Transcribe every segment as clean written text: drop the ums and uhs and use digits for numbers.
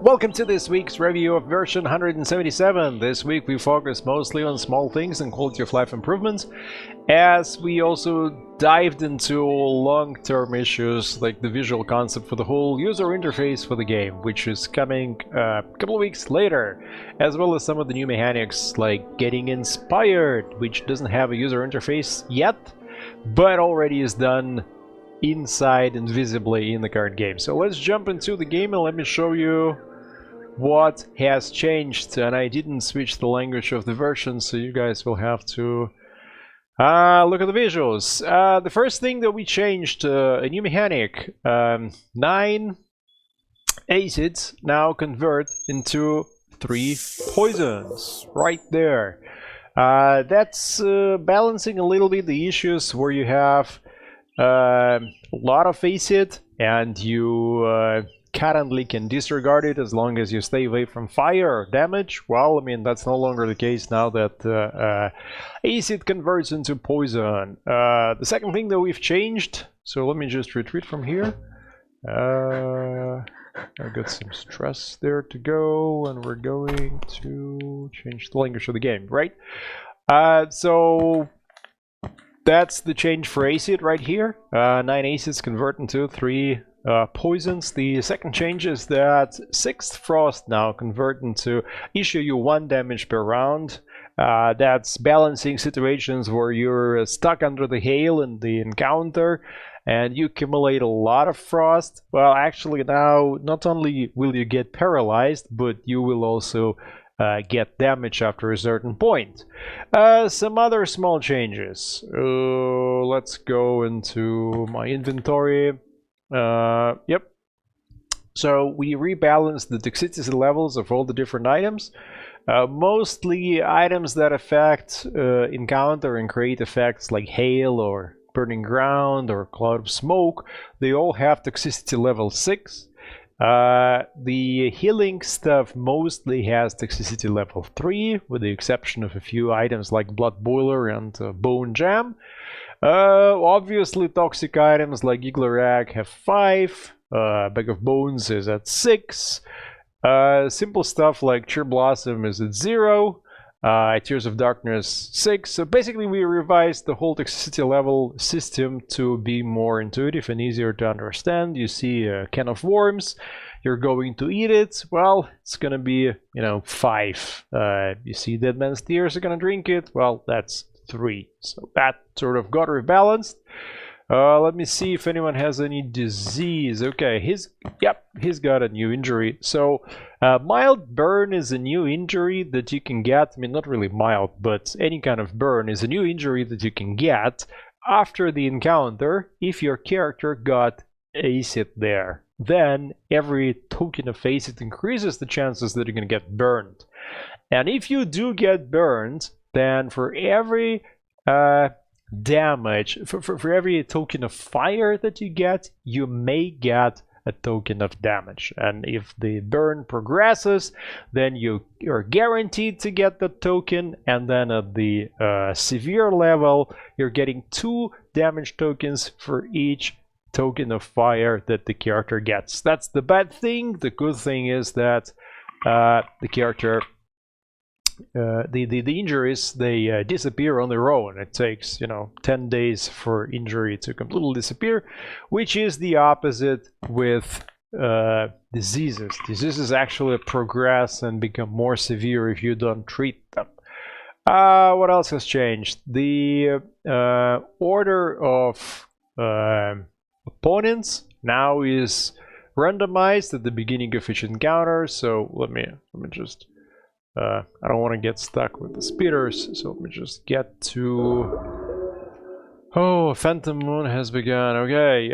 Welcome to this week's review of version 177. This week we focus mostly on small things and quality of life improvements, as we also dived into long-term issues like the visual concept for the whole user interface for the game, which is coming a couple of weeks later, as well as some of the new mechanics like getting inspired, which doesn't have a user interface yet, but already is done inside and visibly in the current game. So let's jump into the game and let me show you what has changed. And I didn't switch the language of the version, so you guys will have to look at the visuals. The first thing that we changed, a new mechanic. 9 acids now convert into 3 poisons right there. That's balancing a little bit the issues where you have a lot of acid and you currently can disregard it as long as you stay away from fire or damage. Well, I mean, that's no longer the case now that acid converts into poison. The second thing that we've changed, so let me just retreat from here. I've got some stress there to go, and we're going to change the language of the game, right? So that's the change for acid right here. 9 acids convert into 3 poisons. The second change is that 6th frost now convert into issue you 1 damage per round. That's balancing situations where you're stuck under the hail in the encounter and you accumulate a lot of frost. Well, actually now not only will you get paralyzed, but you will also get damage after a certain point. Some other small changes. Let's go into my inventory. Yep. So we rebalanced the toxicity levels of all the different items. Mostly items that affect encounter and create effects like hail or burning ground or cloud of smoke. They all have toxicity level 6. The healing stuff mostly has toxicity level 3, with the exception of a few items like blood boiler and bone jam. Obviously toxic items like Giggler Rag have 5, Bag of Bones is at 6, simple stuff like Cheer Blossom is at 0, Tears of Darkness 6. So basically we revised the whole toxicity level system to be more intuitive and easier to understand. You see a can of worms, you're going to eat it, well, it's gonna be, 5. You see Dead Man's Tears, are gonna drink it, well, that's 3. So that sort of got rebalanced. Let me see if anyone has any disease. Okay, he's got a new injury. So mild burn is a new injury that you can get. I mean, not really mild, but any kind of burn is a new injury that you can get after the encounter if your character got acid there. Then every token of acid increases the chances that you're going to get burned. And if you do get burned, then for every damage, for every token of fire that you get, you may get a token of damage. And if the burn progresses, then you're guaranteed to get the token, and then at the severe level, you're getting 2 damage tokens for each token of fire that the character gets. That's the bad thing. The good thing is that the character the injuries, they disappear on their own. It takes 10 days for injury to completely disappear, which is the opposite with diseases. Diseases actually progress and become more severe if you don't treat them. What else has changed? The order of opponents now is randomized at the beginning of each encounter. So let me just I don't want to get stuck with the speeders, so let me just get to... Oh, Phantom Moon has begun. Okay,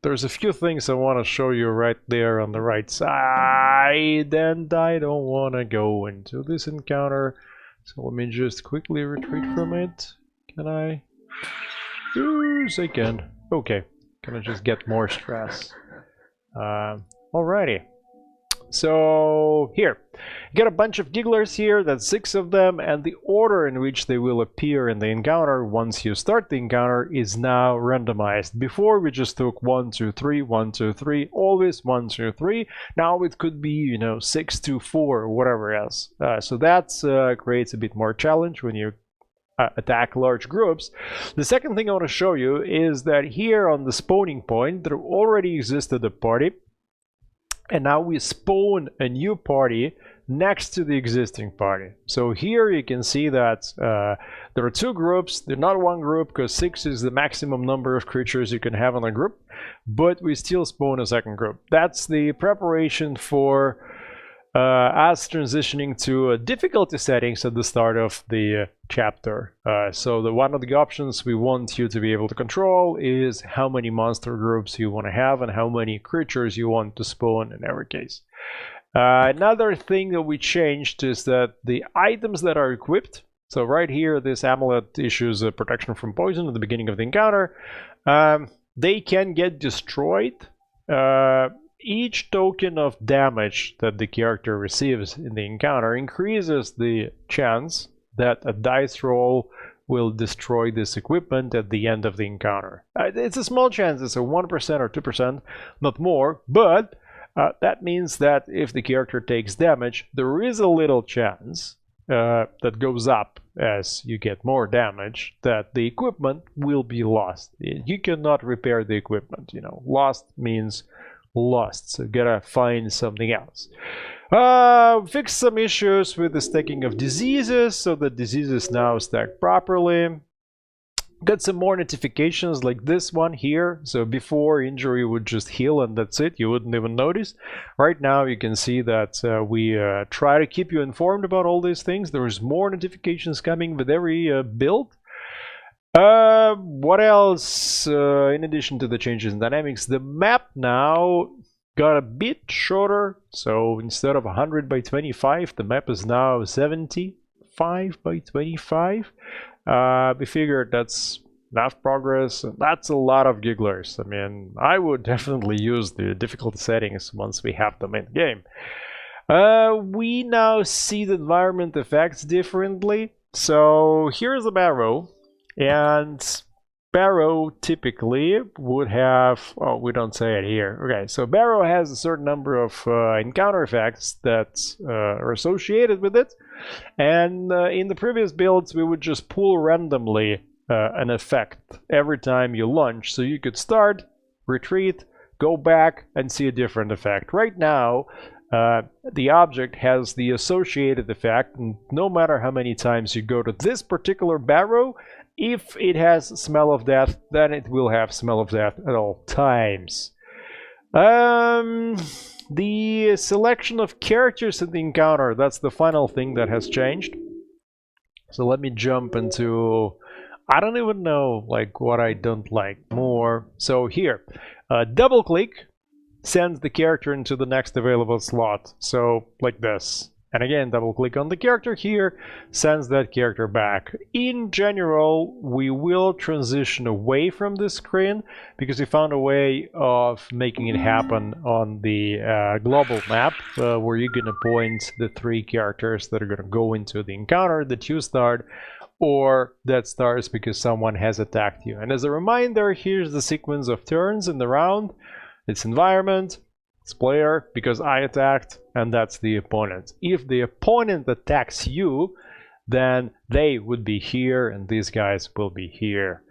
there's a few things I want to show you right there on the right side, and I don't want to go into this encounter, so let me just quickly retreat from it. Can I? Yes, I can. Okay, can I just get more stress? Alrighty. So here, you get a bunch of gigglers here, that's 6 of them, and the order in which they will appear in the encounter once you start the encounter is now randomized. Before we just took 1, 2, 3, 1, 2, 3, always 1, 2, 3. Now it could be, you know, 6, 2, 4, or whatever else. So that creates a bit more challenge when you attack large groups. The second thing I want to show you is that here on the spawning point there already existed a party, and now we spawn a new party next to the existing party. So here you can see that there are 2 groups. They're not one group because 6 is the maximum number of creatures you can have in a group, but we still spawn a second group. That's the preparation for us transitioning to difficulty settings at the start of the chapter. So one of the options we want you to be able to control is how many monster groups you want to have and how many creatures you want to spawn in every case. Another thing that we changed is that the items that are equipped, so right here this amulet issues a protection from poison at the beginning of the encounter, they can get destroyed. Each token of damage that the character receives in the encounter increases the chance that a dice roll will destroy this equipment at the end of the encounter. It's a small chance, it's a 1% or 2%, not more, but that means that if the character takes damage, there is a little chance that goes up as you get more damage that the equipment will be lost. You cannot repair the equipment, you know, lost means lost, so gotta find something else. Fix some issues with the stacking of diseases, so the diseases now stack properly. Got some more notifications like this one here. So before, injury would just heal and that's it, you wouldn't even notice. Right now you can see that we try to keep you informed about all these things. There's more notifications coming with every build. What else? In addition to the changes in dynamics, the map now got a bit shorter. So instead of 100 by 25, the map is now 75 by 25. We figured that's enough progress. That's a lot of gigglers. I mean, I would definitely use the difficulty settings once we have them in the game. We now see the environment effects differently. So here's the barrow. And barrow typically would have, oh, we don't say it here. Okay, so barrow has a certain number of encounter effects that are associated with it. And in the previous builds, we would just pull randomly an effect every time you launch. So you could start, retreat, go back, and see a different effect. Right now, the object has the associated effect, and no matter how many times you go to this particular barrow, if it has smell of death, then it will have smell of death at all times. The selection of characters in the encounter, that's the final thing that has changed. So let me jump into, I don't even know like what I don't like more. So here, double click sends the character into the next available slot. So like this. And again, double click on the character here, sends that character back. In general, we will transition away from this screen because we found a way of making it happen on the global map where you're going to point the 3 characters that are going to go into the encounter that you start or that starts because someone has attacked you. And as a reminder, here's the sequence of turns in the round. It's environment, it's player, because I attacked, and that's the opponent. If the opponent attacks you, then they would be here, and these guys will be here.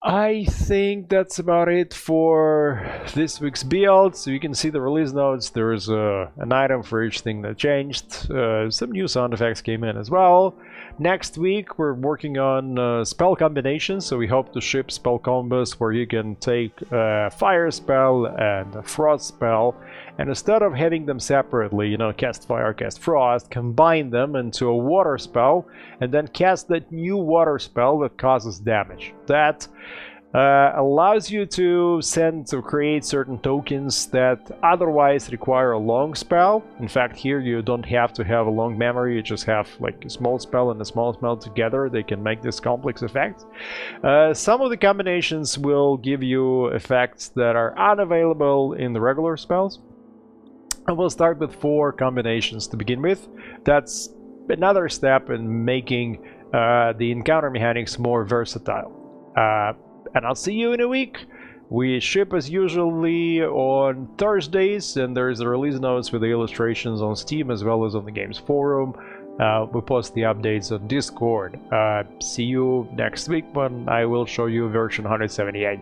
I think that's about it for this week's build. So you can see the release notes. There is an item for each thing that changed. Some new sound effects came in as well. Next week we're working on spell combinations, so we hope to ship spell combos where you can take a fire spell and a frost spell, and instead of having them separately, you know, cast fire, cast frost, combine them into a water spell and then cast that new water spell that causes damage. That allows you to create certain tokens that otherwise require a long spell. In fact, here you don't have to have a long memory, you just have like a small spell and a small spell together. They can make this complex effect. Some of the combinations will give you effects that are unavailable in the regular spells. And we'll start with 4 combinations to begin with. That's another step in making the encounter mechanics more versatile. And I'll see you in a week. We ship as usually on Thursdays, and there's the release notes with the illustrations on Steam as well as on the game's forum. We post the updates on Discord. See you next week when I will show you version 178.